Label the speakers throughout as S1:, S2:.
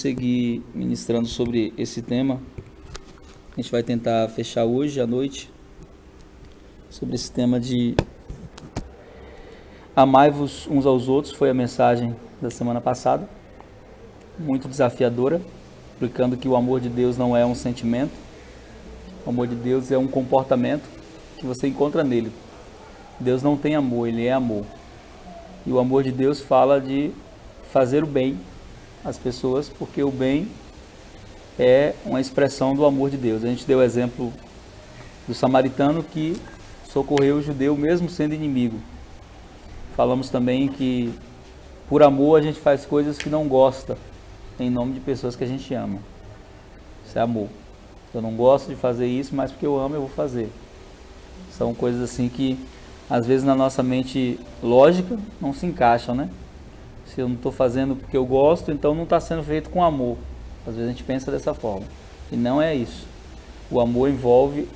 S1: seguir ministrando sobre esse tema. A gente vai tentar fechar hoje à noite sobre esse tema de amai-vos uns aos outros. Foi a mensagem da semana passada, muito desafiadora, explicando que o amor de Deus não é um sentimento, o amor de Deus é um comportamento que você encontra nele. Deus não tem amor, ele é amor. E o amor de Deus fala de fazer o bem às pessoas, porque o bem é uma expressão do amor de Deus. A gente deu o exemplo do samaritano que socorreu o judeu mesmo sendo inimigo. Falamos também que por amor a gente faz coisas que não gosta em nome de pessoas que a gente ama. Isso é amor. Eu não gosto de fazer isso, mas porque eu amo eu vou fazer. São coisas assim que às vezes na nossa mente lógica não se encaixam, né? Se eu não estou fazendo porque eu gosto, então não está sendo feito com amor. Às vezes a gente pensa dessa forma. E não é isso. O amor envolve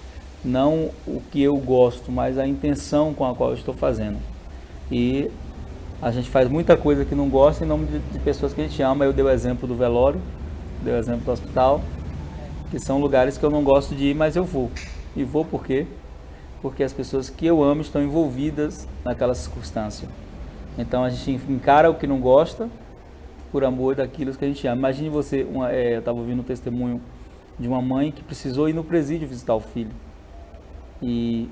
S1: não o que eu gosto, mas a intenção com a qual eu estou fazendo. E a gente faz muita coisa que não gosta em nome de pessoas que a gente ama. Eu dei o exemplo do velório, dei o exemplo do hospital, que são lugares que eu não gosto de ir, mas eu vou. E vou por quê? Porque as pessoas que eu amo estão envolvidas naquela circunstância. Então a gente encara o que não gosta por amor daquilo que a gente ama. Imagine você, eu estava ouvindo um testemunho de uma mãe que precisou ir no presídio visitar o filho. E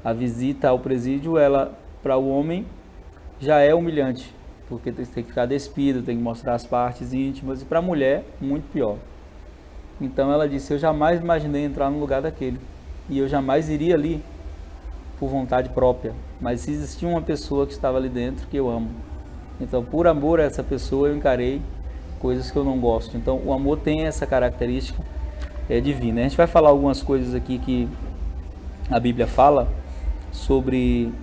S1: a visita ao presídio, ela, para o homem, já é humilhante, porque tem que ficar despido, tem que mostrar as partes íntimas, e para a mulher, muito pior. Então ela disse, eu jamais imaginei entrar no lugar daquele, e eu jamais iria ali por vontade própria, mas se existia uma pessoa que estava ali dentro que eu amo, então por amor a essa pessoa eu encarei coisas que eu não gosto. Então o amor tem essa característica divina. A gente vai falar algumas coisas aqui que a Bíblia fala sobre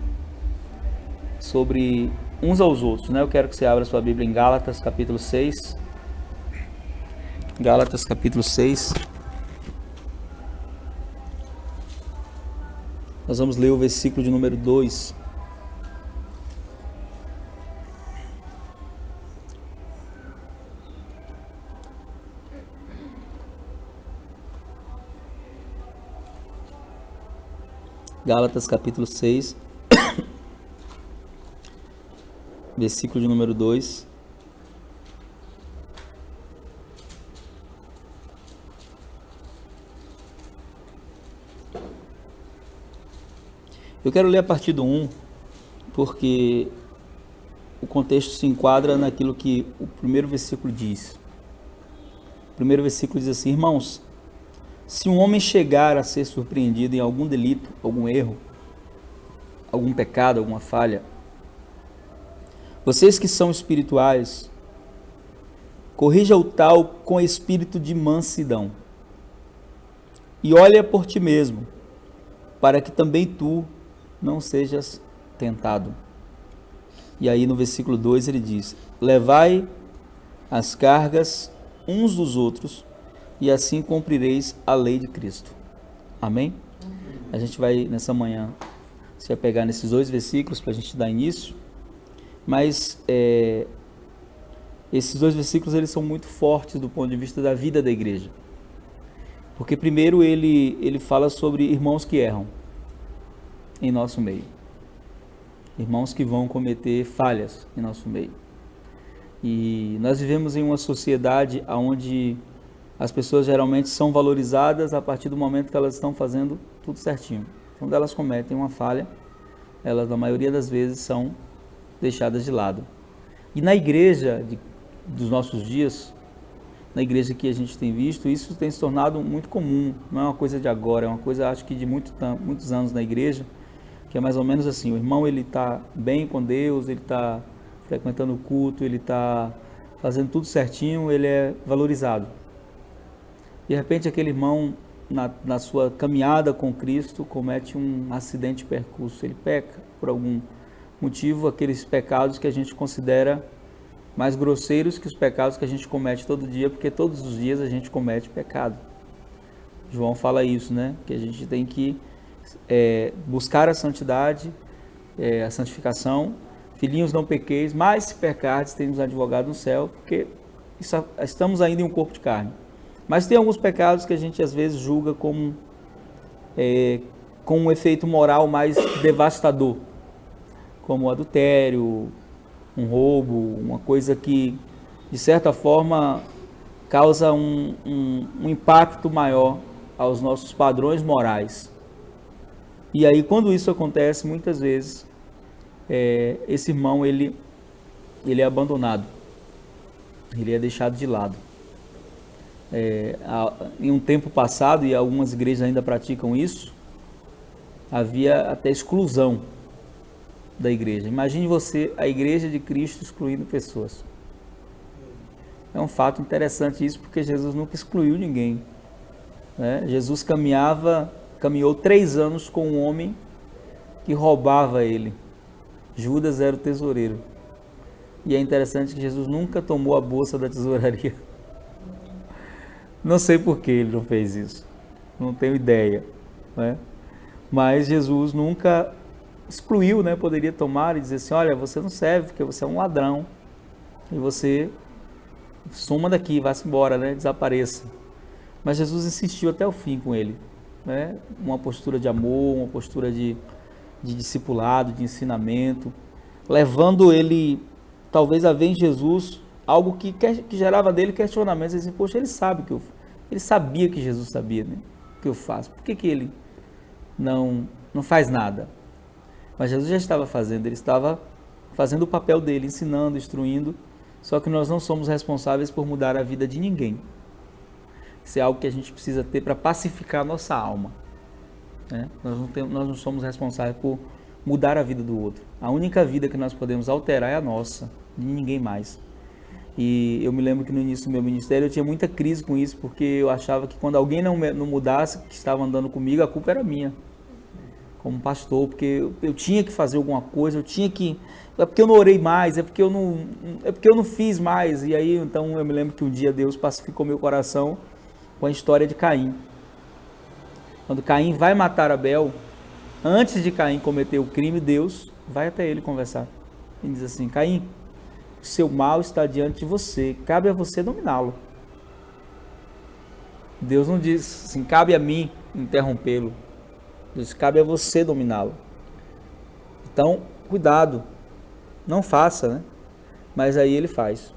S1: uns aos outros, né? Eu quero que você abra sua Bíblia em Gálatas capítulo 6. Gálatas capítulo 6. Nós vamos ler o versículo de número 2. Gálatas capítulo 6, versículo de número 2. Eu quero ler a partir do 1, porque o contexto se enquadra naquilo que o primeiro versículo diz. O primeiro versículo diz assim: irmãos, se um homem chegar a ser surpreendido em algum delito, algum erro, algum pecado, alguma falha, vocês que são espirituais, corrija o tal com espírito de mansidão, e olha por ti mesmo, para que também tu não sejas tentado. E aí no versículo 2 ele diz: levai as cargas uns dos outros, e assim cumprireis a lei de Cristo. Amém? A gente vai nessa manhã se apegar nesses dois versículos para a gente dar início, mas esses dois versículos eles são muito fortes do ponto de vista da vida da igreja, porque primeiro ele fala sobre irmãos que erram em nosso meio, irmãos que vão cometer falhas em nosso meio, e nós vivemos em uma sociedade onde as pessoas geralmente são valorizadas a partir do momento que elas estão fazendo tudo certinho. Quando elas cometem uma falha, elas na maioria das vezes são deixadas de lado. E na igreja dos nossos dias, na igreja que a gente tem visto, isso tem se tornado muito comum. Não é uma coisa de agora, é uma coisa acho que de muitos anos na igreja, que é mais ou menos assim: o irmão ele está bem com Deus, ele está frequentando o culto, ele está fazendo tudo certinho, ele é valorizado. De repente aquele irmão na sua caminhada com Cristo comete um acidente de percurso, ele peca por algum motivo, aqueles pecados que a gente considera mais grosseiros que os pecados que a gente comete todo dia, porque todos os dias a gente comete pecado. João fala isso, né? Que a gente tem que buscar a santidade, a santificação. Filhinhos, não pequeis, mas se pecardes, temos advogado no céu, porque estamos ainda em um corpo de carne. Mas tem alguns pecados que a gente às vezes julga como com um efeito moral mais devastador, como o adultério, um roubo, uma coisa que de certa forma causa um impacto maior aos nossos padrões morais. E aí quando isso acontece, muitas vezes esse irmão ele é abandonado, ele é deixado de lado. Em um tempo passado, e algumas igrejas ainda praticam isso, havia até exclusão da igreja. Imagine você, a igreja de Cristo excluindo pessoas. É um fato interessante isso, porque Jesus nunca excluiu ninguém, né? Jesus caminhou 3 anos com um homem que roubava ele. Judas era o tesoureiro. E é interessante que Jesus nunca tomou a bolsa da tesouraria. Não sei por que ele não fez isso, não tenho ideia, né? Mas Jesus nunca excluiu, né? Poderia tomar e dizer assim, olha, você não serve porque você é um ladrão e você suma daqui, vá-se embora, né? Desapareça. Mas Jesus insistiu até o fim com ele, né? Uma postura de amor, uma postura de discipulado, de ensinamento, levando ele talvez a ver em Jesus algo que gerava dele questionamentos, assim, poxa, ele sabia que Jesus sabia, né, o que eu faço, por que ele não faz nada? Mas Jesus já estava fazendo, ele estava fazendo o papel dele, ensinando, instruindo, só que nós não somos responsáveis por mudar a vida de ninguém. Isso é algo que a gente precisa ter para pacificar a nossa alma, né? Nós não somos responsáveis por mudar a vida do outro. A única vida que nós podemos alterar é a nossa, de ninguém mais. E eu me lembro que no início do meu ministério eu tinha muita crise com isso, porque eu achava que quando alguém não mudasse, que estava andando comigo, a culpa era minha, como pastor, porque eu tinha que fazer alguma coisa, é porque eu não orei mais, é porque eu não fiz mais. E aí, então, eu me lembro que um dia Deus pacificou meu coração com a história de Caim. Quando Caim vai matar Abel, antes de Caim cometer o crime, Deus vai até ele conversar. E diz assim, Caim, o seu mal está diante de você, cabe a você dominá-lo. Deus não diz assim, cabe a mim interrompê-lo. Deus, cabe a você dominá-lo. Então, cuidado, não faça, né? Mas aí ele faz.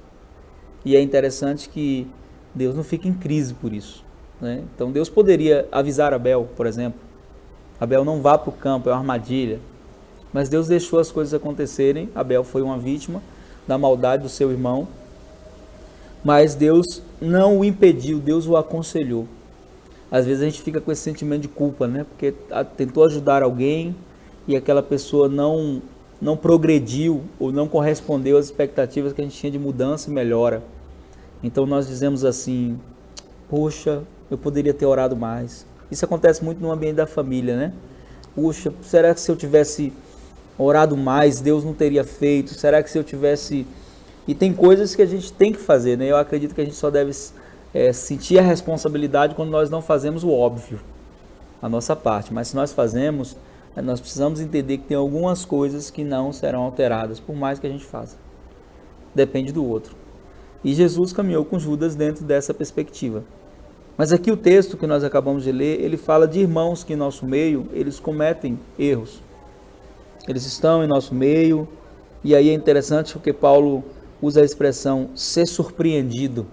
S1: E é interessante que Deus não fica em crise por isso, né? Então Deus poderia avisar Abel, por exemplo, Abel não vá para o campo, é uma armadilha. Mas Deus deixou as coisas acontecerem, Abel foi uma vítima da maldade do seu irmão, mas Deus não o impediu, Deus o aconselhou. Às vezes a gente fica com esse sentimento de culpa, né? Porque tentou ajudar alguém e aquela pessoa não progrediu ou não correspondeu às expectativas que a gente tinha de mudança e melhora. Então nós dizemos assim, poxa, eu poderia ter orado mais. Isso acontece muito no ambiente da família, né? Puxa, será que se eu tivesse orado mais, Deus não teria feito? Será que se eu tivesse... E tem coisas que a gente tem que fazer, né? Eu acredito que a gente só deve sentir a responsabilidade quando nós não fazemos o óbvio, a nossa parte. Mas se nós fazemos, nós precisamos entender que tem algumas coisas que não serão alteradas, por mais que a gente faça. Depende do outro. E Jesus caminhou com Judas dentro dessa perspectiva. Mas aqui o texto que nós acabamos de ler, ele fala de irmãos que em nosso meio, eles cometem erros. Eles estão em nosso meio, e aí é interessante porque Paulo usa a expressão ser surpreendido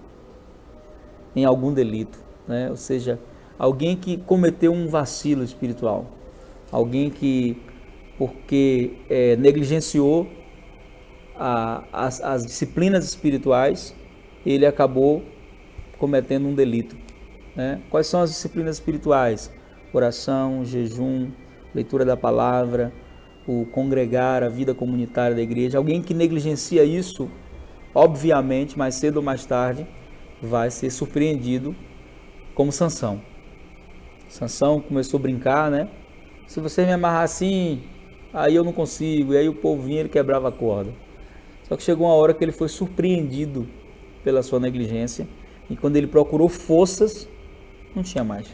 S1: em algum delito, né? Ou seja, alguém que cometeu um vacilo espiritual, alguém que, porque negligenciou as disciplinas espirituais, ele acabou cometendo um delito, né? Quais são as disciplinas espirituais? Oração, jejum, leitura da palavra, o congregar, a vida comunitária da igreja. Alguém que negligencia isso, obviamente, mais cedo ou mais tarde, vai ser surpreendido, como Sansão. Sansão começou a brincar, né? Se você me amarrar assim, aí eu não consigo. E aí o povo vinha e ele quebrava a corda. Só que chegou uma hora que ele foi surpreendido pela sua negligência, e quando ele procurou forças, não tinha mais.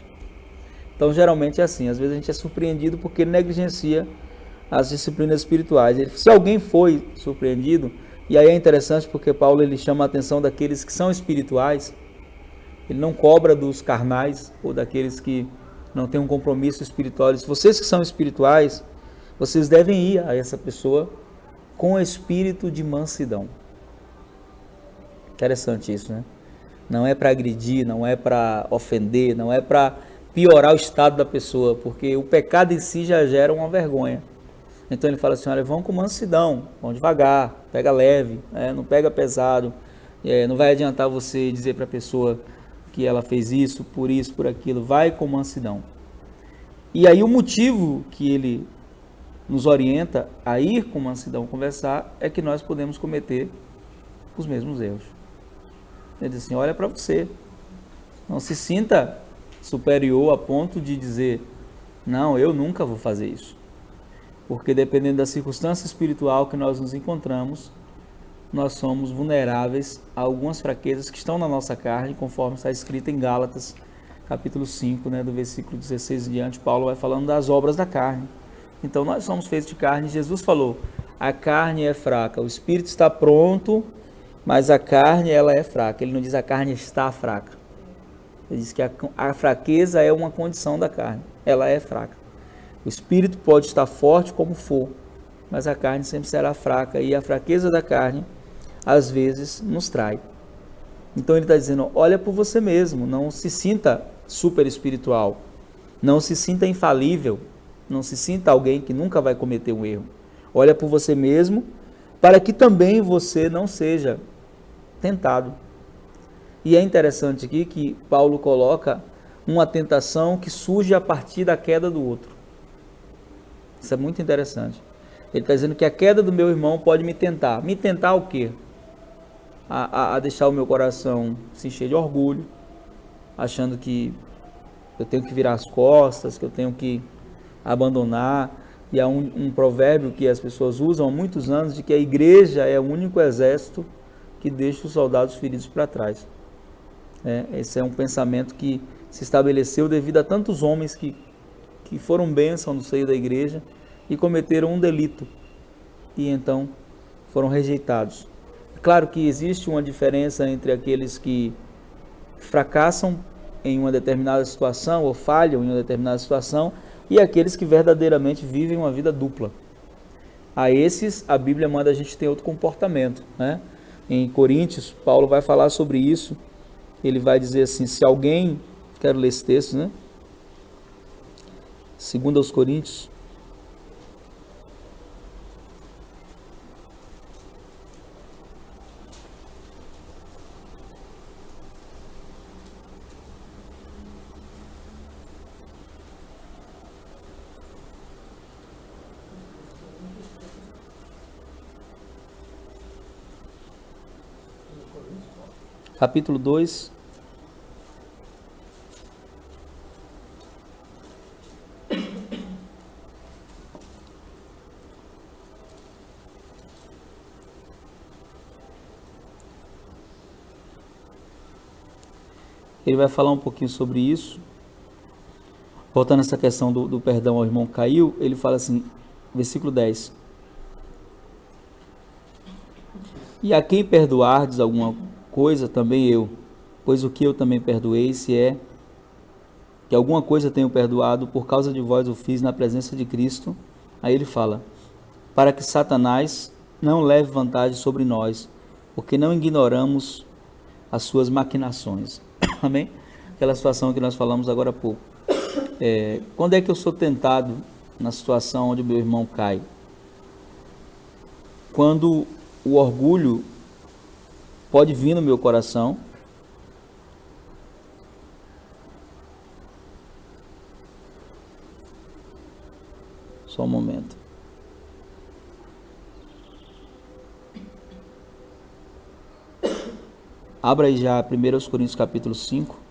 S1: Então geralmente é assim, às vezes a gente é surpreendido porque ele negligencia as disciplinas espirituais. Se alguém foi surpreendido, E aí é interessante porque Paulo ele chama a atenção daqueles que são espirituais. Ele não cobra dos carnais ou daqueles que não têm um compromisso espiritual. Se vocês que são espirituais, vocês devem ir a essa pessoa com espírito de mansidão. Interessante isso, né? Não é para agredir, não é para ofender, não é para piorar o estado da pessoa, porque o pecado em si já gera uma vergonha. Então ele fala assim, olha, vão com mansidão, vão devagar, pega leve, não pega pesado, não vai adiantar você dizer para a pessoa que ela fez isso, por aquilo, vai com mansidão. E aí o motivo que ele nos orienta a ir com mansidão conversar é que nós podemos cometer os mesmos erros. Ele diz assim, olha para você, não se sinta superior a ponto de dizer, não, eu nunca vou fazer isso. Porque dependendo da circunstância espiritual que nós nos encontramos, nós somos vulneráveis a algumas fraquezas que estão na nossa carne, conforme está escrito em Gálatas, capítulo 5, do versículo 16 em diante, Paulo vai falando das obras da carne. Então nós somos feitos de carne, Jesus falou, a carne é fraca, o espírito está pronto, mas a carne ela é fraca. Ele não diz a carne está fraca. Ele diz que a fraqueza é uma condição da carne, ela é fraca. O espírito pode estar forte como for, mas a carne sempre será fraca e a fraqueza da carne às vezes nos trai. Então ele está dizendo, olha por você mesmo, não se sinta super espiritual, não se sinta infalível, não se sinta alguém que nunca vai cometer um erro. Olha por você mesmo, para que também você não seja tentado. E é interessante aqui que Paulo coloca uma tentação que surge a partir da queda do outro. Isso é muito interessante. Ele está dizendo que a queda do meu irmão pode me tentar. Me tentar o quê? A deixar o meu coração se encher de orgulho, achando que eu tenho que virar as costas, que eu tenho que abandonar. E há um provérbio que as pessoas usam há muitos anos, de que a igreja é o único exército que deixa os soldados feridos para trás. Esse é um pensamento que se estabeleceu devido a tantos homens que foram bênção no seio da igreja e cometeram um delito e então foram rejeitados. Claro que existe uma diferença entre aqueles que fracassam em uma determinada situação ou falham em uma determinada situação e aqueles que verdadeiramente vivem uma vida dupla. A esses, a Bíblia manda a gente ter outro comportamento, né? Em Coríntios, Paulo vai falar sobre isso. Ele vai dizer assim, se alguém, quero ler esse texto, né? 2 aos Coríntios, capítulo 2, ele vai falar um pouquinho sobre isso. Voltando a essa questão do perdão ao irmão que caiu, ele fala assim, versículo 10. E a quem perdoardes alguma coisa, também eu, pois o que eu também perdoei, se é que alguma coisa tenho perdoado, por causa de vós o fiz na presença de Cristo. Aí ele fala, para que Satanás não leve vantagem sobre nós, porque não ignoramos as suas maquinações. Amém? Aquela situação que nós falamos agora há pouco. Quando é que eu sou tentado na situação onde meu irmão cai? Quando o orgulho pode vir no meu coração, só um momento. Abra aí já 1 Coríntios capítulo 5.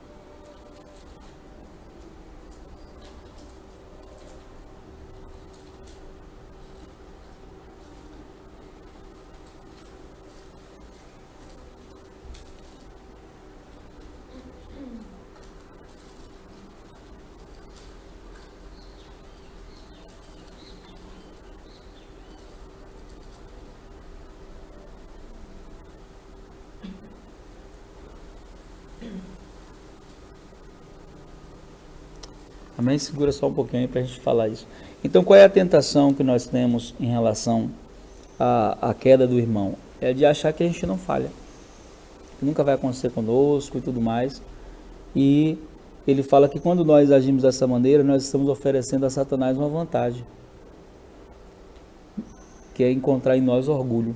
S1: Amém? Segura só um pouquinho aí para a gente falar isso. Então, qual é a tentação que nós temos em relação à queda do irmão? É de achar que a gente não falha, que nunca vai acontecer conosco e tudo mais. E ele fala que quando nós agimos dessa maneira, nós estamos oferecendo a Satanás uma vantagem, que é encontrar em nós orgulho.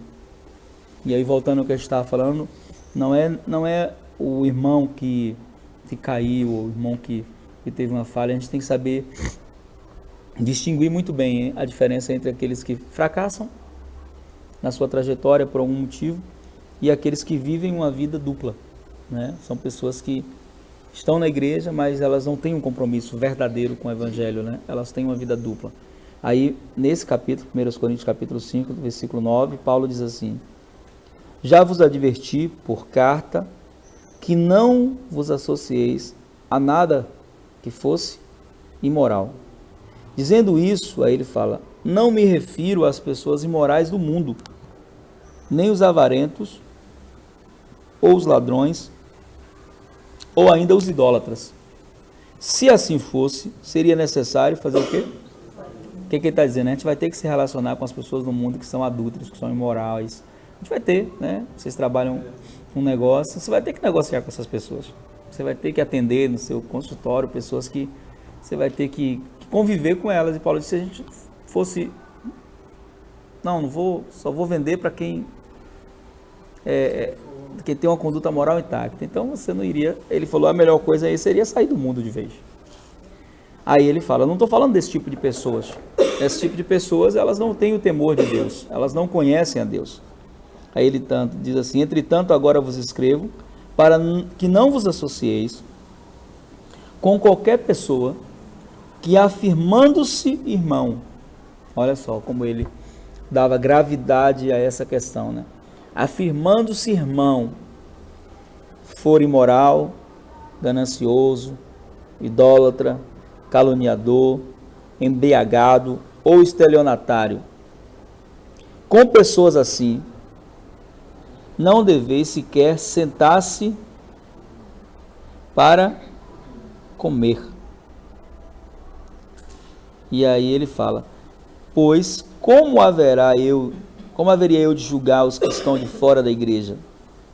S1: E aí, voltando ao que a gente estava falando, não é o irmão que caiu, o irmão que teve uma falha. A gente tem que saber distinguir muito bem a diferença entre aqueles que fracassam na sua trajetória por algum motivo e aqueles que vivem uma vida dupla, né? São pessoas que estão na igreja, mas elas não têm um compromisso verdadeiro com o evangelho, né? Elas têm uma vida dupla. Aí, nesse capítulo, 1 Coríntios capítulo 5, versículo 9, Paulo diz assim: já vos adverti por carta que não vos associeis a nada que fosse imoral. Dizendo isso, aí ele fala: não me refiro às pessoas imorais do mundo, nem os avarentos, ou os ladrões, ou ainda os idólatras. Se assim fosse, seria necessário fazer o quê? O que ele está dizendo? A gente vai ter que se relacionar com as pessoas do mundo que são adúlteros, que são imorais. A gente vai ter, né? Vocês trabalham um negócio, você vai ter que negociar com essas pessoas. Você vai ter que atender no seu consultório pessoas que você vai ter que conviver com elas. E Paulo disse: se a gente fosse, não vou, só vou vender para quem tem uma conduta moral intacta. Então você não iria. Ele falou: a melhor coisa aí seria sair do mundo de vez. Aí ele fala: eu não estou falando desse tipo de pessoas. Esse tipo de pessoas, elas não têm o temor de Deus, elas não conhecem a Deus. Aí ele diz assim: entretanto, agora vos escrevo para que não vos associeis com qualquer pessoa que, afirmando-se irmão, olha só como ele dava gravidade a essa questão, né? Afirmando-se irmão, for imoral, ganancioso, idólatra, caluniador, embriagado ou estelionatário. Com pessoas assim, não deveis sequer sentar-se para comer. E aí ele fala: pois como haveria eu de julgar os que estão de fora da igreja?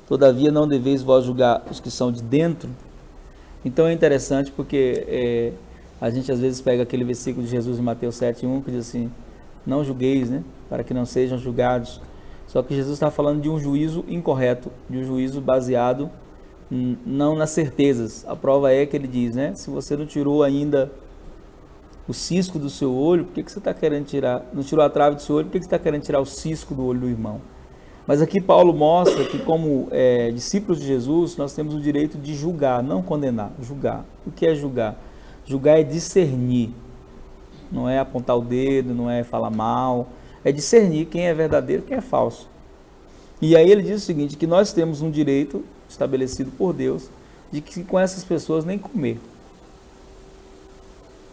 S1: Todavia não deveis vós julgar os que são de dentro? Então é interessante porque a gente às vezes pega aquele versículo de Jesus em Mateus 7:1 que diz assim: não julgueis, né, para que não sejam julgados. Só que Jesus está falando de um juízo incorreto, de um juízo baseado não nas certezas. A prova é que ele diz, né? Se você não tirou ainda o cisco do seu olho, por que você está querendo tirar? Não tirou a trave do seu olho, por que você está querendo tirar o cisco do olho do irmão? Mas aqui Paulo mostra que, como discípulos de Jesus, nós temos o direito de julgar, não condenar, julgar. O que é julgar? Julgar é discernir, não é apontar o dedo, não é falar mal, é discernir quem é verdadeiro e quem é falso. E aí ele diz o seguinte, que nós temos um direito estabelecido por Deus de que com essas pessoas nem comer.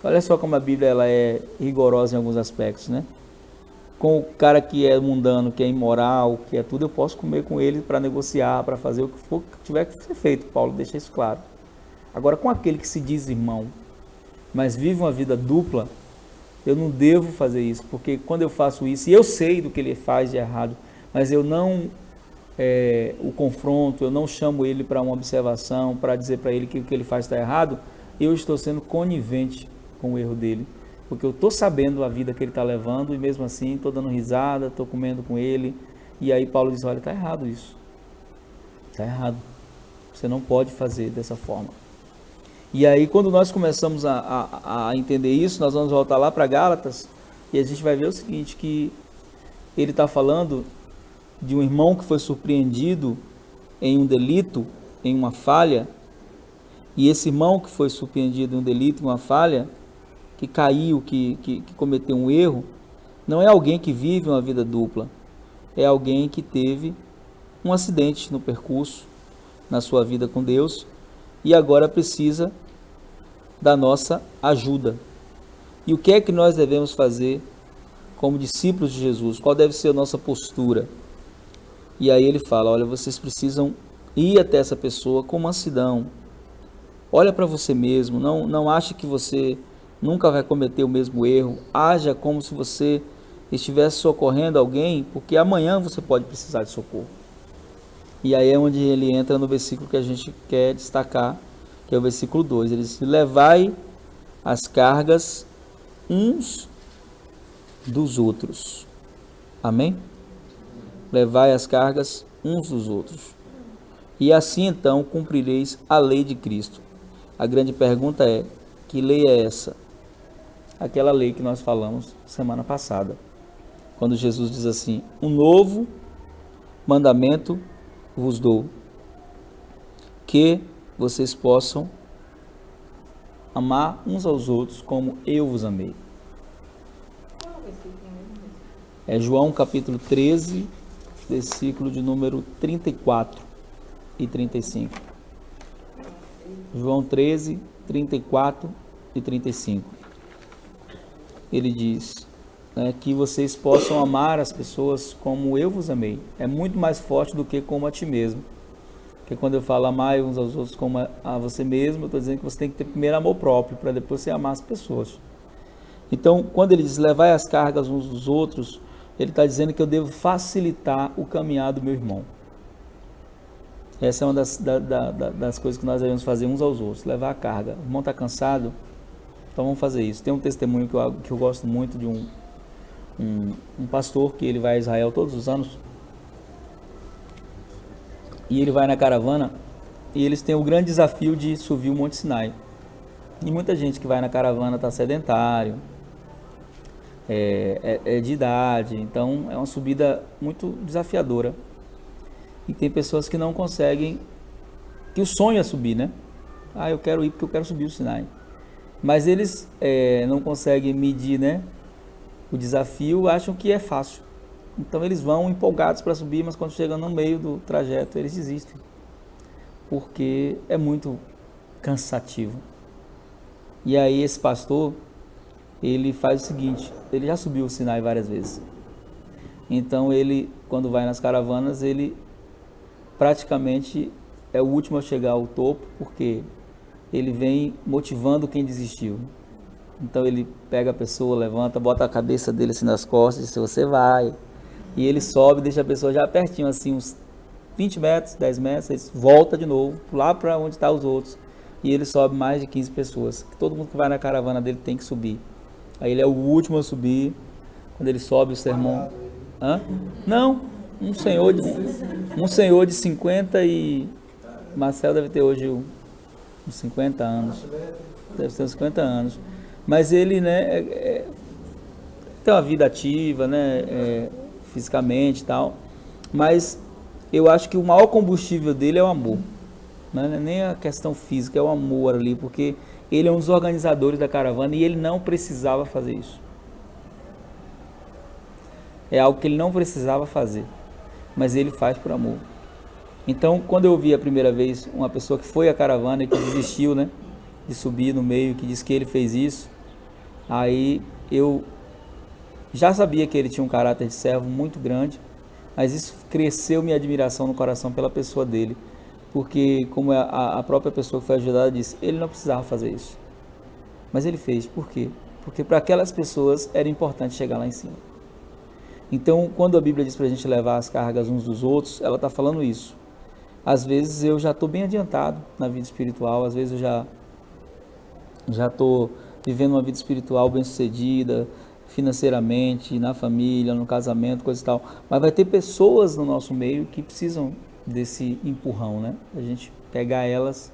S1: Olha só como a Bíblia ela é rigorosa em alguns aspectos, né? Com o cara que é mundano, que é imoral, que é tudo, eu posso comer com ele para negociar, para fazer o que for que tiver que ser feito. Paulo deixa isso claro. Agora, com aquele que se diz irmão, mas vive uma vida dupla, eu não devo fazer isso, porque quando eu faço isso, e eu sei do que ele faz de errado, mas eu não o confronto, eu não chamo ele para uma observação, para dizer para ele que o que ele faz está errado, eu estou sendo conivente com o erro dele, porque eu estou sabendo a vida que ele está levando, e mesmo assim estou dando risada, estou comendo com ele, e aí Paulo diz: olha, está errado isso, está errado, você não pode fazer dessa forma. E aí quando nós começamos a entender isso, nós vamos voltar lá para Gálatas, e a gente vai ver o seguinte, que ele está falando de um irmão que foi surpreendido em um delito, em uma falha, e esse irmão que foi surpreendido em um delito, em uma falha, que caiu, que cometeu um erro, não é alguém que vive uma vida dupla, é alguém que teve um acidente no percurso, na sua vida com Deus, e agora precisa da nossa ajuda. E o que é que nós devemos fazer como discípulos de Jesus? Qual deve ser a nossa postura? E aí ele fala: olha, vocês precisam ir até essa pessoa com mansidão. Olha para você mesmo, não ache que você nunca vai cometer o mesmo erro. Haja como se você estivesse socorrendo alguém, porque amanhã você pode precisar de socorro. E aí é onde ele entra no versículo que a gente quer destacar, que é o versículo 2. Ele diz: levai as cargas uns dos outros. Amém? Levai as cargas uns dos outros. E assim então cumprireis a lei de Cristo. A grande pergunta é: que lei é essa? Aquela lei que nós falamos semana passada, quando Jesus diz assim: um novo mandamento vos dou, que vocês possam amar uns aos outros como eu vos amei. É João capítulo 13, versículo de número 34 e 35. João 13, 34 e 35. Ele diz, que vocês possam amar as pessoas como eu vos amei. É muito mais forte do que como a ti mesmo. Porque quando eu falo amar uns aos outros como a você mesmo, eu estou dizendo que você tem que ter primeiro amor próprio, para depois você amar as pessoas. Então, quando ele diz levai as cargas uns dos outros, ele está dizendo que eu devo facilitar o caminhar do meu irmão. Essa é uma das coisas que nós devemos fazer uns aos outros, levar a carga. O irmão está cansado? Então vamos fazer isso. Tem um testemunho que eu gosto muito de um pastor que ele vai a Israel todos os anos. E ele vai na caravana e eles têm o grande desafio de subir o Monte Sinai. E muita gente que vai na caravana está sedentário, é de idade, então é uma subida muito desafiadora. E tem pessoas que não conseguem, que o sonho é subir, né? Eu quero ir porque eu quero subir o Sinai. Mas eles não conseguem medir, né, o desafio, acham que é fácil. Então eles vão empolgados para subir, mas quando chegam no meio do trajeto eles desistem. Porque é muito cansativo. E aí esse pastor, ele faz o seguinte, ele já subiu o Sinai várias vezes. Então ele, quando vai nas caravanas, ele praticamente é o último a chegar ao topo, porque ele vem motivando quem desistiu. Então ele pega a pessoa, levanta, bota a cabeça dele assim nas costas e diz, você vai. E ele sobe, deixa a pessoa já pertinho, assim, uns 20 metros, 10 metros, ele volta de novo, lá para onde estão os outros. E ele sobe mais de 15 pessoas. Todo mundo que vai na caravana dele tem que subir. Aí ele é o último a subir. Quando ele sobe o sermão... Não, um senhor de 50 e... Marcelo deve ter hoje uns 50 anos. Deve ter uns 50 anos. Mas ele, né, tem uma vida ativa, né, fisicamente e tal. Mas eu acho que o maior combustível dele é o amor. Não é nem a questão física, é o amor ali, porque ele é um dos organizadores da caravana e ele não precisava fazer isso. É algo que ele não precisava fazer, mas ele faz por amor. Então, quando eu ouvi a primeira vez uma pessoa que foi à caravana e que desistiu, né, de subir no meio, que disse que ele fez isso, aí eu já sabia que ele tinha um caráter de servo muito grande, mas isso cresceu minha admiração no coração pela pessoa dele. Porque, como a própria pessoa que foi ajudada disse, ele não precisava fazer isso. Mas ele fez. Por quê? Porque para aquelas pessoas era importante chegar lá em cima. Então, quando a Bíblia diz para a gente levar as cargas uns dos outros, ela está falando isso. Às vezes eu já estou bem adiantado na vida espiritual, às vezes eu já estou vivendo uma vida espiritual bem sucedida, financeiramente, na família, no casamento, coisa e tal. Mas vai ter pessoas no nosso meio que precisam desse empurrão, né? A gente pegar elas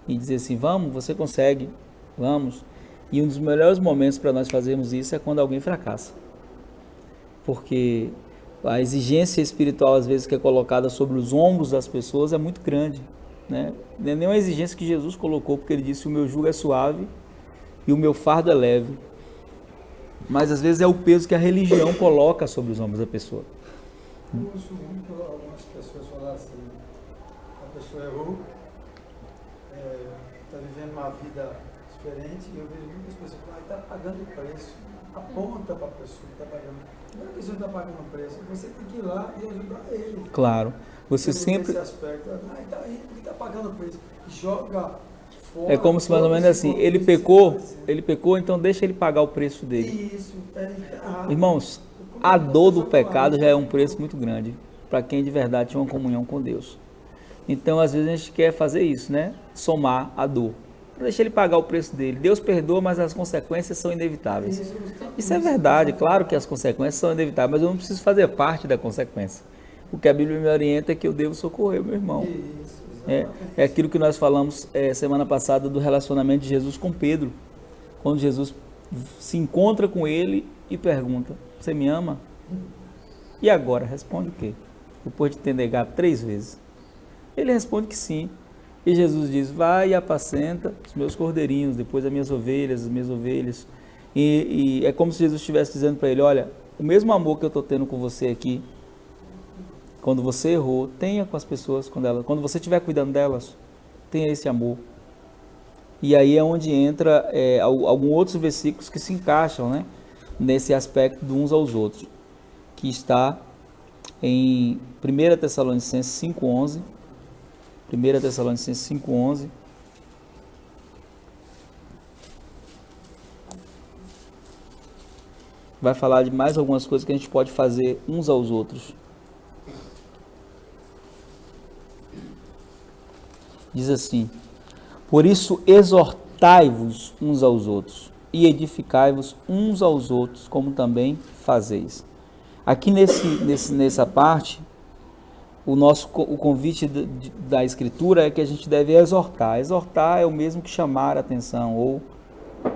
S1: e dizer assim, vamos, você consegue, vamos. E um dos melhores momentos para nós fazermos isso é quando alguém fracassa. Porque a exigência espiritual, às vezes, que é colocada sobre os ombros das pessoas é muito grande, né? Não é nenhuma exigência que Jesus colocou, porque ele disse, o meu jugo é suave e o meu fardo é leve. Mas, às vezes, é o peso que a religião coloca sobre os ombros da pessoa.
S2: Eu ouço muito algumas pessoas falar assim, a pessoa errou, está vivendo uma vida diferente, e eu vejo muitas pessoas falando, está pagando o preço, aponta para a pessoa que está pagando. Não é que a pessoa está pagando o preço, você tem que ir lá e ajudar ele.
S1: Claro, você sempre...
S2: Nesse aspecto, ele está pagando o preço, joga fora.
S1: É como se mais ou menos assim, ele pecou, então deixa ele pagar o preço dele.
S2: Isso, errado.
S1: Irmãos, a dor do pecado já é um preço muito grande para quem de verdade tinha uma comunhão com Deus. Então, às vezes a gente quer fazer isso, né? Somar a dor. Deixa ele pagar o preço dele. Deus perdoa, mas as consequências são inevitáveis. Isso é verdade, claro que as consequências são inevitáveis, mas eu não preciso fazer parte da consequência. O que a Bíblia me orienta é que eu devo socorrer o meu irmão. É aquilo que nós falamos semana passada do relacionamento de Jesus com Pedro. Quando Jesus se encontra com ele e pergunta: você me ama? E agora? Responde o quê? Depois de ter negado 3 vezes. Ele responde que sim. E Jesus diz: vai e apacenta os meus cordeirinhos, depois as minhas ovelhas. E é como se Jesus estivesse dizendo para ele: olha, o mesmo amor que eu estou tendo com você aqui, quando você errou, tenha com as pessoas, quando você estiver cuidando delas, tenha esse amor. E aí é onde entra alguns outros versículos que se encaixam, né, nesse aspecto de uns aos outros, que está em 1 Tessalonicenses 5,11. 1 Tessalonicenses 5,11. Vai falar de mais algumas coisas que a gente pode fazer uns aos outros. Diz assim: por isso exortai-vos uns aos outros e edificai-vos uns aos outros, como também fazeis. Aqui nessa parte, o convite da Escritura é que a gente deve exortar. Exortar é o mesmo que chamar a atenção ou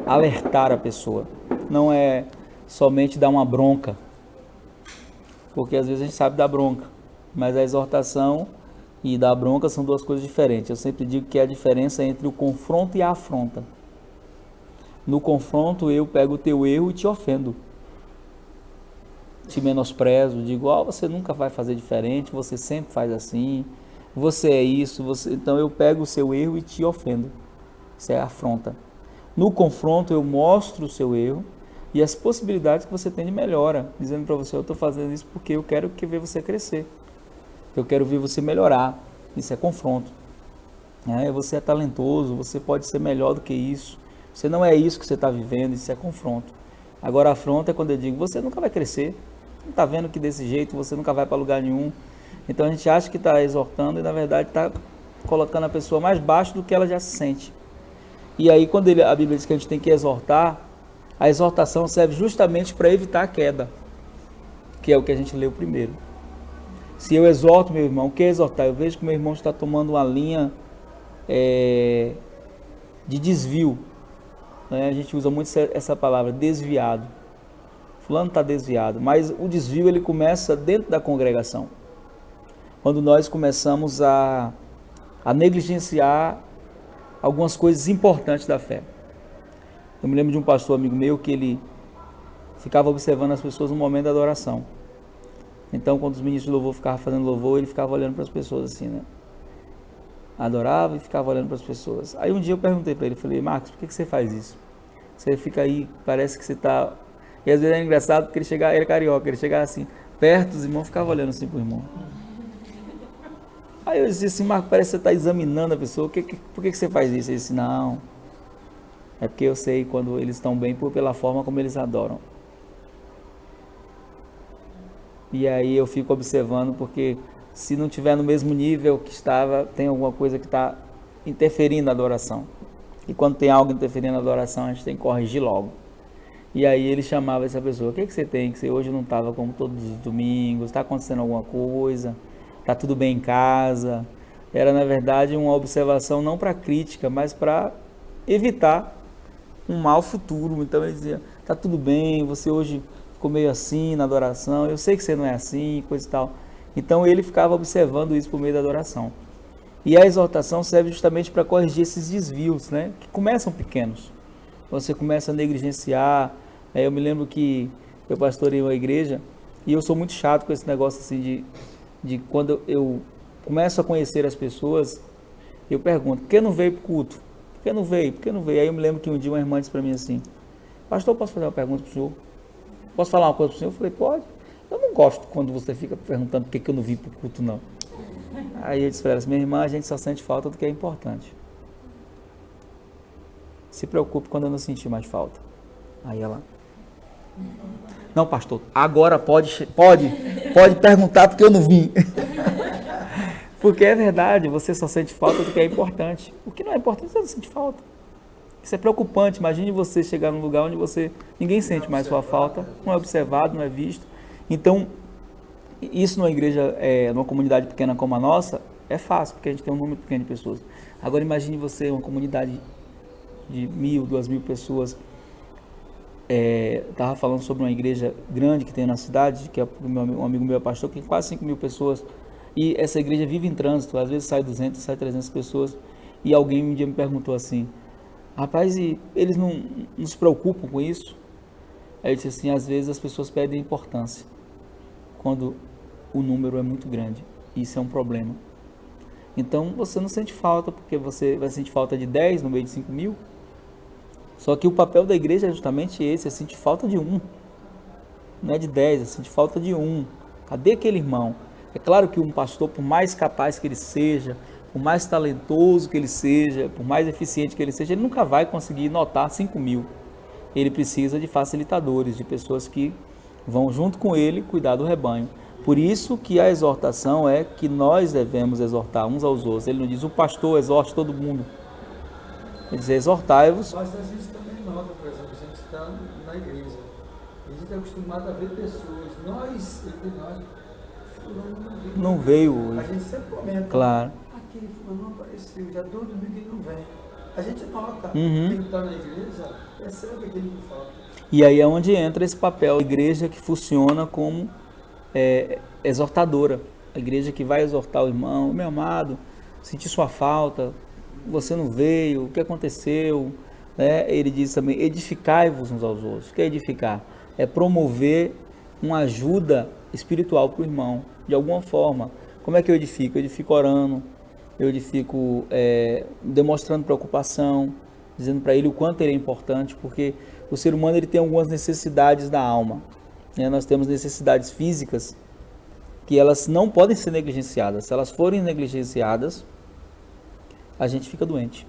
S1: alertar a pessoa. Não é somente dar uma bronca, porque às vezes a gente sabe dar bronca, mas a exortação e dar bronca são 2 coisas diferentes. Eu sempre digo que é a diferença entre o confronto e a afronta. No confronto eu pego o teu erro e te ofendo, te menosprezo, digo: você nunca vai fazer diferente, você sempre faz assim, você é isso, então eu pego o seu erro e te ofendo. Isso é afronta. No confronto eu mostro o seu erro e as possibilidades que você tem de melhora, dizendo para você: eu estou fazendo isso porque eu quero ver você crescer, eu quero ver você melhorar. Isso é confronto. Você é talentoso, você pode ser melhor do que isso, você não é isso que você está vivendo. Isso é confronto. Agora, afronta é quando eu digo: você nunca vai crescer, não está vendo que desse jeito você nunca vai para lugar nenhum. Então a gente acha que está exortando e na verdade está colocando a pessoa mais baixo do que ela já se sente. E aí quando a Bíblia diz que a gente tem que exortar, a exortação serve justamente para evitar a queda, que é o que a gente leu primeiro. Se eu exorto meu irmão, o que é exortar? Eu vejo que meu irmão está tomando uma linha de desvio, né? A gente usa muito essa palavra, desviado. Fulano está desviado, mas o desvio ele começa dentro da congregação, quando nós começamos a negligenciar algumas coisas importantes da fé. Eu me lembro de um pastor amigo meu que ele ficava observando as pessoas no momento da adoração. Então, quando os ministros de louvor ficavam fazendo louvor, ele ficava olhando para as pessoas assim, né? Adorava e ficava olhando para as pessoas. Aí um dia eu perguntei para ele, falei: Marcos, por que você faz isso? Você fica aí, parece que você está... E às vezes é engraçado porque ele é carioca, ele chegava assim, perto dos irmãos, ficava olhando assim para o irmão. Aí eu disse assim: Marcos, parece que você está examinando a pessoa, por que você faz isso? Ele disse: não, é porque eu sei quando eles estão bem pela forma como eles adoram. E aí eu fico observando, porque se não tiver no mesmo nível que estava, tem alguma coisa que está interferindo na adoração. E quando tem algo interferindo na adoração, a gente tem que corrigir logo. E aí ele chamava essa pessoa: o que você tem? Que você hoje não estava como todos os domingos, está acontecendo alguma coisa, está tudo bem em casa. Era na verdade uma observação não para crítica, mas para evitar um mal futuro. Então ele dizia: está tudo bem, você hoje ficou meio assim na adoração, eu sei que você não é assim, coisa e tal. Então ele ficava observando isso por meio da adoração. E a exortação serve justamente para corrigir esses desvios, né, que começam pequenos. Você começa a negligenciar. Eu me lembro que eu pastorei uma igreja e eu sou muito chato com esse negócio assim de quando eu começo a conhecer as pessoas, eu pergunto: por que não veio para o culto? Por que não veio? Por que não veio? Aí eu me lembro que um dia uma irmã disse para mim assim: pastor, posso fazer uma pergunta para o senhor? Posso falar uma coisa para o senhor? Eu falei: pode. Eu não gosto quando você fica perguntando por que eu não vim para o culto, não. Aí eu disse para ela assim: minha irmã, a gente só sente falta do que é importante. se preocupe quando eu não sentir mais falta. Aí ela, não, pastor, agora pode perguntar porque eu não vim. Porque é verdade, você só sente falta do que é importante. O que não é importante, você não sente falta. Isso é preocupante. Imagine você chegar num lugar onde ninguém sente mais sua falta, não é observado, não é visto. Então, isso numa igreja, numa comunidade pequena como a nossa, é fácil, porque a gente tem um número pequeno de pessoas. Agora imagine você, uma comunidade de 1.000, 2.000 pessoas. Estava falando sobre uma igreja grande que tem na cidade, que um amigo meu é pastor, que tem quase 5.000 pessoas. E essa igreja vive em trânsito, às vezes sai 200, sai 300 pessoas. E alguém um dia me perguntou assim, rapaz, e eles não se preocupam com isso? Aí eu disse assim, às vezes as pessoas perdem importância quando o número é muito grande. Isso é um problema. Então você não sente falta, porque você vai sentir falta de 10 no meio de 5.000. Só que o papel da igreja é justamente esse, é sentir falta de um. Não é de 10, é sentir falta de um. Cadê aquele irmão? É claro que um pastor, por mais capaz que ele seja, por mais talentoso que ele seja, por mais eficiente que ele seja, ele nunca vai conseguir notar 5.000. Ele precisa de facilitadores, de pessoas que vão junto com ele cuidar do rebanho. Por isso que a exortação é que nós devemos exortar uns aos outros. Ele não diz, o pastor exorte todo mundo. Ele diz, exortai-vos.
S2: Mas a gente também nota, por exemplo, a gente está na igreja. A gente é acostumado a ver pessoas. Nós,
S1: não veio hoje.
S2: A gente sempre comenta.
S1: Claro.
S2: Aquele fulano não apareceu, já 2 domingos que ele não vem. A gente nota.
S1: Uhum.
S2: Quem está na igreja percebe aquele que falta.
S1: E aí é onde entra esse papel. A igreja que funciona como exortadora. A igreja que vai exortar o irmão. Meu amado, senti sua falta. Você não veio. O que aconteceu? Ele diz também, edificai-vos uns aos outros. O que é edificar? É promover uma ajuda espiritual para o irmão, de alguma forma. Como é que eu edifico? Eu edifico orando, eu edifico demonstrando preocupação, dizendo para ele o quanto ele é importante, porque o ser humano ele tem algumas necessidades da alma. Nós temos necessidades físicas que elas não podem ser negligenciadas. Se elas forem negligenciadas, a gente fica doente.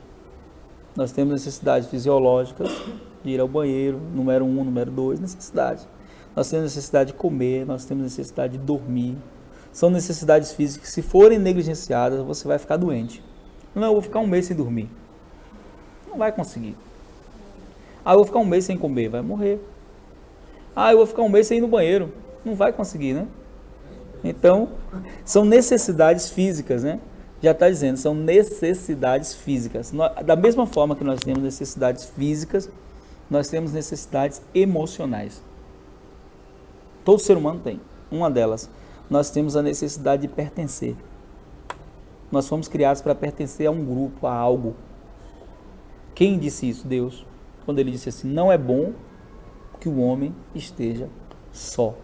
S1: Nós temos necessidades fisiológicas de ir ao banheiro, número 1, número 2, necessidade. Nós temos necessidade de comer, nós temos necessidade de dormir. São necessidades físicas que, se forem negligenciadas, você vai ficar doente. Não, eu vou ficar um mês sem dormir. Não vai conseguir. Eu vou ficar um mês sem comer, vai morrer. Eu vou ficar um mês sem ir no banheiro. Não vai conseguir, né? Então, são necessidades físicas, né? Já está dizendo, são necessidades físicas. Da mesma forma que nós temos necessidades físicas, nós temos necessidades emocionais. Todo ser humano tem. Uma delas, nós temos a necessidade de pertencer. Nós fomos criados para pertencer a um grupo, a algo. Quem disse isso? Deus. Quando ele disse assim, não é bom que o homem esteja só.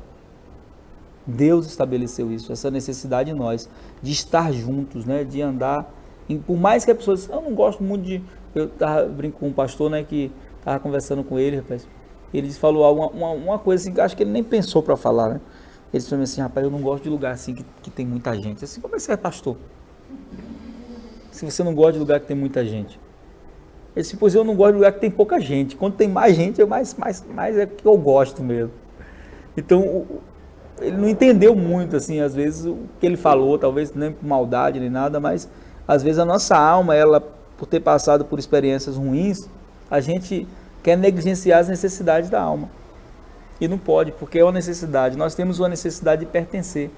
S1: Deus estabeleceu isso, essa necessidade em nós, de estar juntos, né, de andar, por mais que a pessoa, eu não gosto muito de, eu brinco com um pastor, né, que estava conversando com ele, rapaz, ele falou uma coisa assim, que acho que ele nem pensou para falar, né, ele disse assim, rapaz, eu não gosto de lugar assim que tem muita gente, assim, como é que você é pastor? Se você não gosta de lugar que tem muita gente. Ele disse, pois eu não gosto de lugar que tem pouca gente, quando tem mais gente, mais é que eu gosto mesmo. Então, ele não entendeu muito, assim, às vezes, o que ele falou, talvez nem por maldade nem nada, mas às vezes a nossa alma, ela, por ter passado por experiências ruins, a gente quer negligenciar as necessidades da alma. E não pode, porque é uma necessidade. Nós temos uma necessidade de pertencer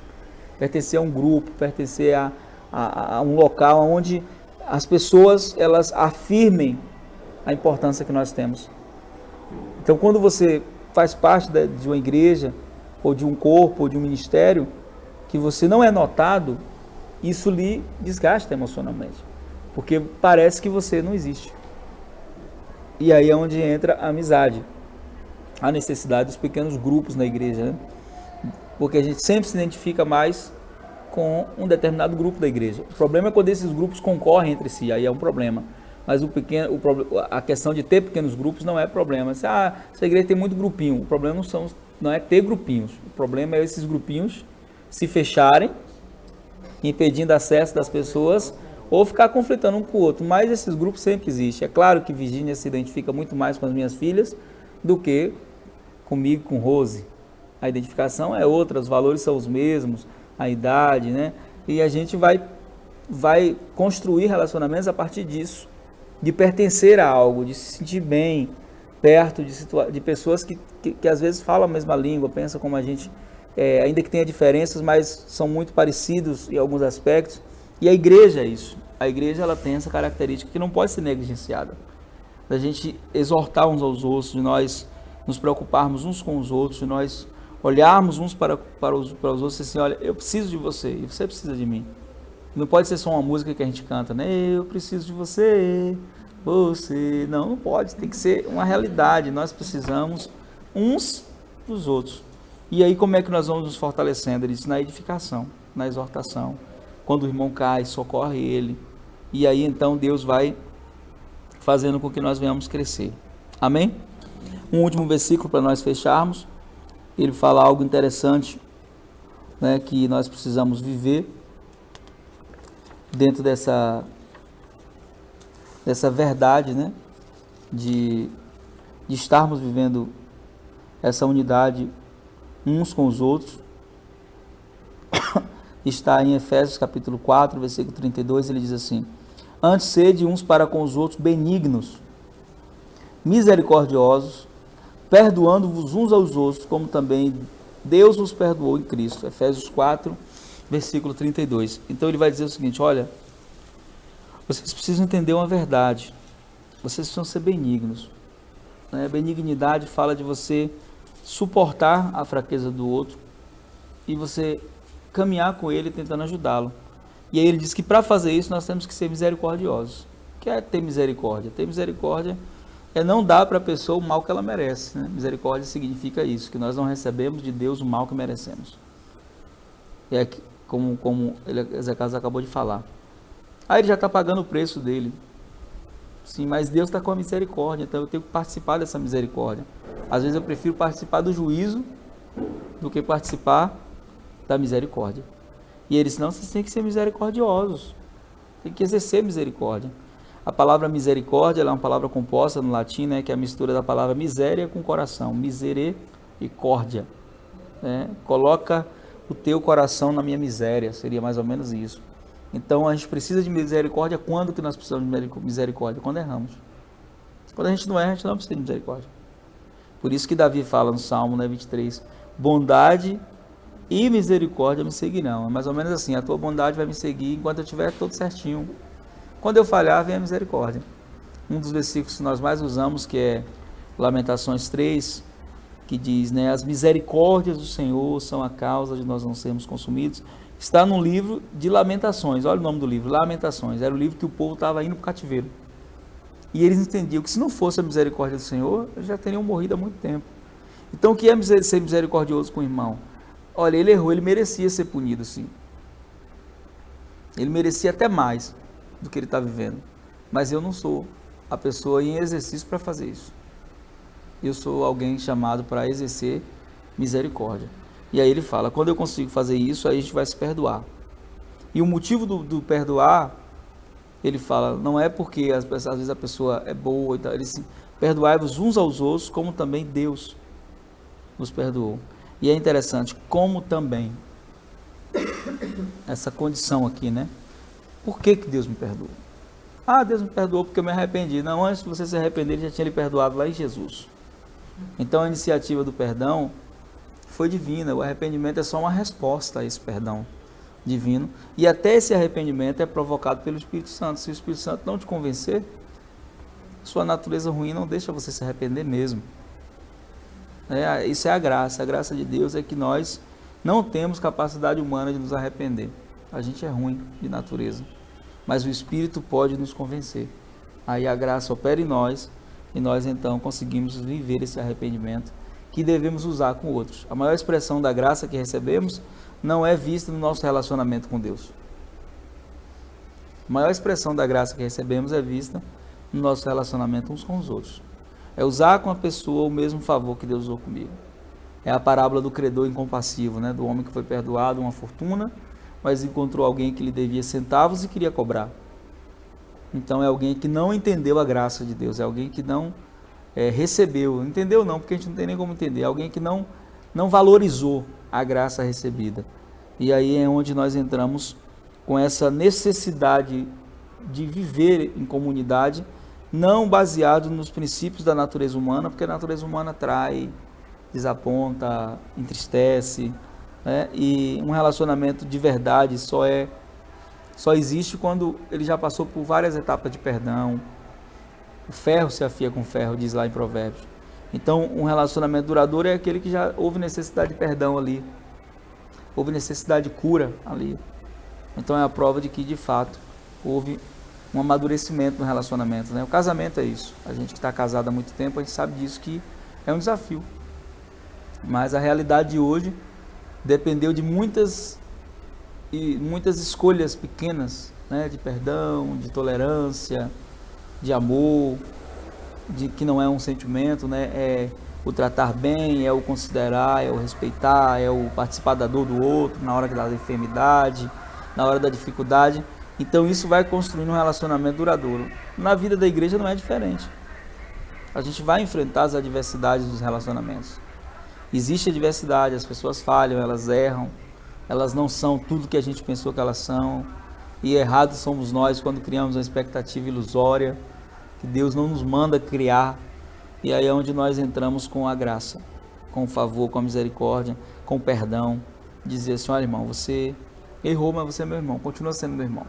S1: a um grupo, pertencer a um local onde as pessoas, elas afirmem a importância que nós temos. Então, quando você faz parte de uma igreja, ou de um corpo, ou de um ministério, que você não é notado, isso lhe desgasta emocionalmente, porque parece que você não existe. E aí é onde entra a amizade, a necessidade dos pequenos grupos na igreja, né? Porque a gente sempre se identifica mais com um determinado grupo da igreja. O problema é quando esses grupos concorrem entre si, aí é um problema. Mas a questão de ter pequenos grupos não é problema. Essa igreja tem muito grupinho, o problema não é ter grupinhos, o problema é esses grupinhos se fecharem, impedindo acesso das pessoas, ou ficar conflitando um com o outro, mas esses grupos sempre existem. É claro que Virgínia se identifica muito mais com as minhas filhas do que comigo, com Rose. A identificação é outra, os valores são os mesmos, a idade, né? E a gente vai construir relacionamentos a partir disso, de pertencer a algo, de se sentir bem perto de pessoas que às vezes falam a mesma língua, pensam como a gente, ainda que tenha diferenças, mas são muito parecidos em alguns aspectos. E a igreja é isso. A igreja ela tem essa característica que não pode ser negligenciada. Da gente exortar uns aos outros, de nós nos preocuparmos uns com os outros, de nós olharmos uns para os outros e assim, olha, eu preciso de você e você precisa de mim. Não pode ser só uma música que a gente canta, né? Eu preciso de você, você. Não pode, tem que ser uma realidade. Nós precisamos uns dos outros. E aí como é que nós vamos nos fortalecendo? Ele diz, na edificação, na exortação. Quando o irmão cai, socorre ele. E aí então Deus vai fazendo com que nós venhamos crescer. Amém? Um último versículo para nós fecharmos. Ele fala algo interessante, né, que nós precisamos viver dentro dessa verdade, né, de estarmos vivendo essa unidade uns com os outros. Está em Efésios capítulo 4, versículo 32, ele diz assim: antes sede uns para com os outros benignos, misericordiosos, perdoando-vos uns aos outros, como também Deus vos perdoou em Cristo. Efésios 4, versículo 32. Então ele vai dizer o seguinte, olha, vocês precisam entender uma verdade, vocês precisam ser benignos. Né? Benignidade fala de você suportar a fraqueza do outro e você caminhar com ele tentando ajudá-lo. E aí ele diz que para fazer isso nós temos que ser misericordiosos. O que é ter misericórdia? Ter misericórdia é não dar para a pessoa o mal que ela merece. Né? Misericórdia significa isso, que nós não recebemos de Deus o mal que merecemos. É como Ezequiel acabou de falar. Aí ele já está pagando o preço dele. Sim, mas Deus está com a misericórdia, então eu tenho que participar dessa misericórdia. Às vezes eu prefiro participar do juízo do que participar da misericórdia. E ele disse, não, vocês têm que ser misericordiosos. Tem que exercer misericórdia. A palavra misericórdia ela é uma palavra composta no latim, né, que é a mistura da palavra miséria com coração. Misericórdia. Né? Coloca o teu coração na minha miséria. Seria mais ou menos isso. Então a gente precisa de misericórdia. Quando que nós precisamos de misericórdia? Quando erramos. Quando a gente não erra, a gente não precisa de misericórdia. Por isso que Davi fala no Salmo, né, 23, bondade e misericórdia me seguirão. É mais ou menos assim, a tua bondade vai me seguir enquanto eu estiver todo certinho. Quando eu falhar, vem a misericórdia. Um dos versículos que nós mais usamos, que é Lamentações 3, que diz, né, as misericórdias do Senhor são a causa de nós não sermos consumidos. Está no livro de Lamentações, olha o nome do livro, Lamentações. Era o livro que o povo estava indo para o cativeiro. E eles entendiam que se não fosse a misericórdia do Senhor, eles já teriam morrido há muito tempo. Então o que é ser misericordioso com o irmão? Olha, ele errou, ele merecia ser punido, sim. Ele merecia até mais do que ele está vivendo. Mas eu não sou a pessoa em exercício para fazer isso. Eu sou alguém chamado para exercer misericórdia. E aí ele fala, quando eu consigo fazer isso, aí a gente vai se perdoar. E o motivo do perdoar, ele fala, não é porque às vezes a pessoa é boa, e tal, ele diz, perdoai-vos uns aos outros, como também Deus nos perdoou. E é interessante, como também, essa condição aqui, né? Por que Deus me perdoou? Ah, Deus me perdoou porque eu me arrependi. Não, antes de você se arrepender, Ele já tinha lhe perdoado lá em Jesus. Então a iniciativa do perdão foi divina. O arrependimento é só uma resposta a esse perdão divino. E até esse arrependimento é provocado pelo Espírito Santo. Se o Espírito Santo não te convencer, sua natureza ruim não deixa você se arrepender mesmo. Isso é a graça. A graça de Deus é que nós não temos capacidade humana de nos arrepender. A gente é ruim de natureza. Mas o Espírito pode nos convencer. Aí a graça opera em nós e nós então conseguimos viver esse arrependimento que devemos usar com outros. A maior expressão da graça que recebemos não é vista no nosso relacionamento com Deus. A maior expressão da graça que recebemos é vista no nosso relacionamento uns com os outros. É usar com a pessoa o mesmo favor que Deus usou comigo. É a parábola do credor incompassivo, né? Do homem que foi perdoado uma fortuna, mas encontrou alguém que lhe devia centavos e queria cobrar. Então é alguém que não entendeu a graça de Deus, é alguém que não recebeu, entendeu não, porque a gente não tem nem como entender, é alguém que não valorizou a graça recebida. E aí é onde nós entramos com essa necessidade de viver em comunidade, não baseado nos princípios da natureza humana, porque a natureza humana trai, desaponta, entristece, né? E um relacionamento de verdade só existe quando ele já passou por várias etapas de perdão. O ferro se afia com ferro, diz lá em Provérbios. Então, um relacionamento duradouro é aquele que já houve necessidade de perdão ali, houve necessidade de cura ali. Então é a prova de que, de fato, houve um amadurecimento no relacionamento, né? O casamento é isso. A gente que está casado há muito tempo, a gente sabe disso, que é um desafio. Mas a realidade de hoje dependeu de muitas escolhas pequenas, né? De perdão, de tolerância, de amor, de que não é um sentimento, né? É o tratar bem, é o considerar, é o respeitar, é o participar da dor do outro na hora da enfermidade, na hora da dificuldade. Então isso vai construindo um relacionamento duradouro. Na vida da igreja não é diferente. A gente vai enfrentar as adversidades dos relacionamentos. Existe adversidade, as pessoas falham, elas erram, elas não são tudo que a gente pensou que elas são. E errados somos nós quando criamos uma expectativa ilusória, que Deus não nos manda criar. E aí é onde nós entramos com a graça, com o favor, com a misericórdia, com o perdão. Dizer assim, olha irmão, você errou, mas você é meu irmão, continua sendo meu irmão.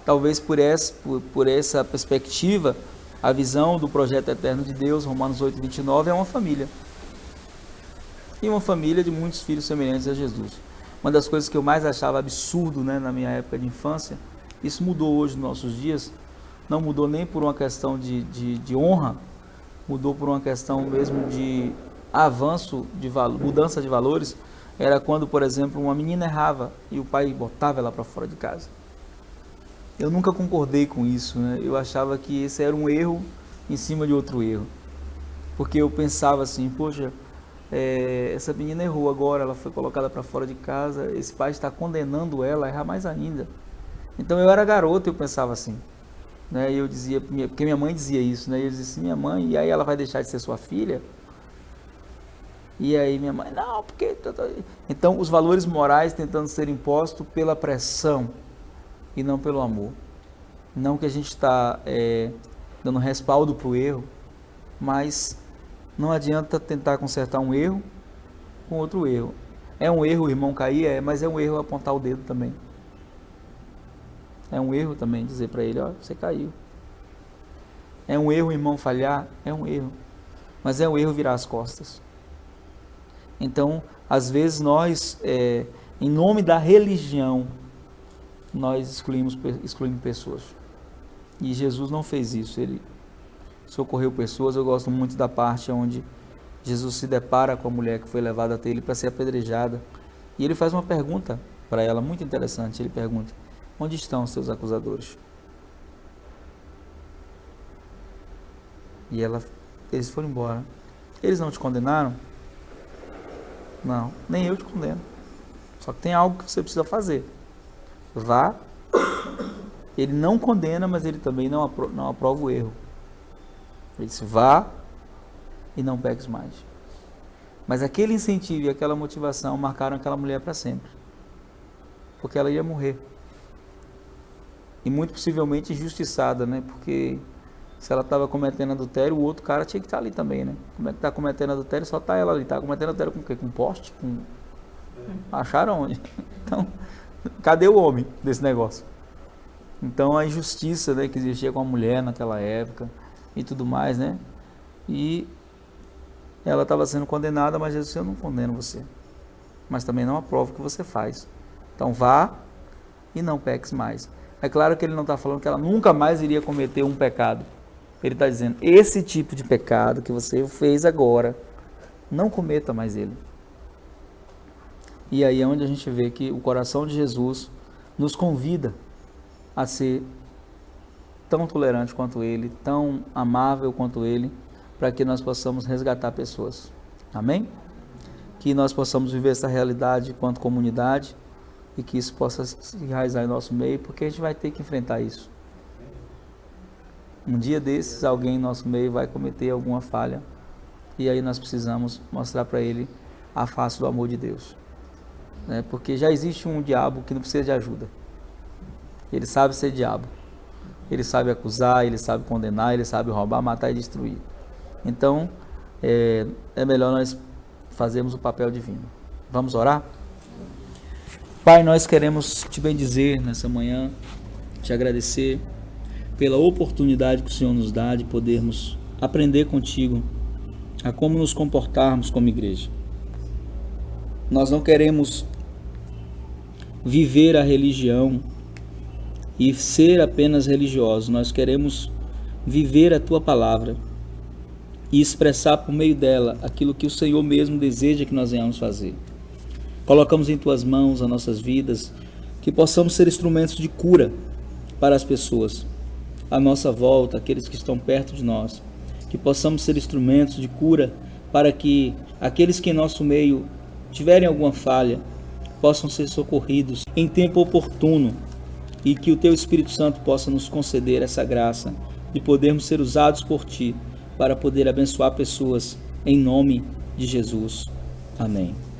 S1: Talvez por essa perspectiva, a visão do projeto eterno de Deus, Romanos 8:29, é uma família. E uma família de muitos filhos semelhantes a Jesus. Uma das coisas que eu mais achava absurdo, né, na minha época de infância, isso mudou hoje nos nossos dias, não mudou nem por uma questão de honra, mudou por uma questão mesmo de avanço, mudança de valores. Era quando, por exemplo, uma menina errava e o pai botava ela para fora de casa. Eu nunca concordei com isso, né? Eu achava que esse era um erro em cima de outro erro. Porque eu pensava assim, poxa, essa menina errou agora, ela foi colocada para fora de casa, esse pai está condenando ela a errar mais ainda. Então eu era garoto e eu pensava assim, né? E eu dizia, porque minha mãe dizia isso, né? E eu dizia assim, minha mãe, e aí ela vai deixar de ser sua filha? E aí minha mãe, não, porque... Então os valores morais tentando ser impostos pela pressão e não pelo amor. Não que a gente está dando respaldo para o erro, mas não adianta tentar consertar um erro com outro erro. É um erro o irmão cair, mas é um erro apontar o dedo também. É um erro também dizer para ele, ó, você caiu. É um erro o irmão falhar, é um erro. Mas é um erro virar as costas. Então, às vezes nós, em nome da religião, nós excluímos pessoas. E Jesus não fez isso, ele socorreu pessoas. Eu gosto muito da parte onde Jesus se depara com a mulher que foi levada até ele para ser apedrejada. E ele faz uma pergunta para ela, muito interessante. Ele pergunta, onde estão os seus acusadores? E eles foram embora. Eles não te condenaram? Não, nem eu te condeno. Só que tem algo que você precisa fazer. Vá. Ele não condena, mas ele também não aprova o erro. Ele disse, vá e não peques mais. Mas aquele incentivo e aquela motivação marcaram aquela mulher para sempre. Porque ela ia morrer. E muito possivelmente injustiçada, né? Porque se ela estava cometendo adultério, o outro cara tinha que estar ali também, né? Como é que está cometendo adultério? Só está ela ali. Está cometendo adultério com o quê? Com poste? Acharam onde? Então, cadê o homem desse negócio? Então, a injustiça, né, que existia com a mulher naquela época e tudo mais, né? E ela estava sendo condenada, mas Jesus disse, eu não condeno você. Mas também não aprovo o que você faz. Então, vá e não peques mais. É claro que ele não está falando que ela nunca mais iria cometer um pecado. Ele está dizendo, esse tipo de pecado que você fez agora, não cometa mais ele. E aí é onde a gente vê que o coração de Jesus nos convida a ser tão tolerante quanto ele, tão amável quanto ele, para que nós possamos resgatar pessoas. Amém? Que nós possamos viver essa realidade quanto comunidade e que isso possa se enraizar em nosso meio, porque a gente vai ter que enfrentar isso. Um dia desses, alguém em nosso meio vai cometer alguma falha, e aí nós precisamos mostrar para ele a face do amor de Deus, né? Porque já existe um diabo que não precisa de ajuda. Ele sabe ser diabo, ele sabe acusar, ele sabe condenar, ele sabe roubar, matar e destruir. Então é melhor nós fazermos o papel divino. Vamos orar? Pai, nós queremos te bendizer nessa manhã, te agradecer pela oportunidade que o Senhor nos dá de podermos aprender contigo a como nos comportarmos como igreja. Nós não queremos viver a religião e ser apenas religiosos, nós queremos viver a tua palavra e expressar por meio dela aquilo que o Senhor mesmo deseja que nós venhamos fazer. Colocamos em tuas mãos as nossas vidas, que possamos ser instrumentos de cura para as pessoas à nossa volta, aqueles que estão perto de nós, que possamos ser instrumentos de cura para que aqueles que em nosso meio tiverem alguma falha possam ser socorridos em tempo oportuno, e que o teu Espírito Santo possa nos conceder essa graça de podermos ser usados por ti para poder abençoar pessoas em nome de Jesus. Amém.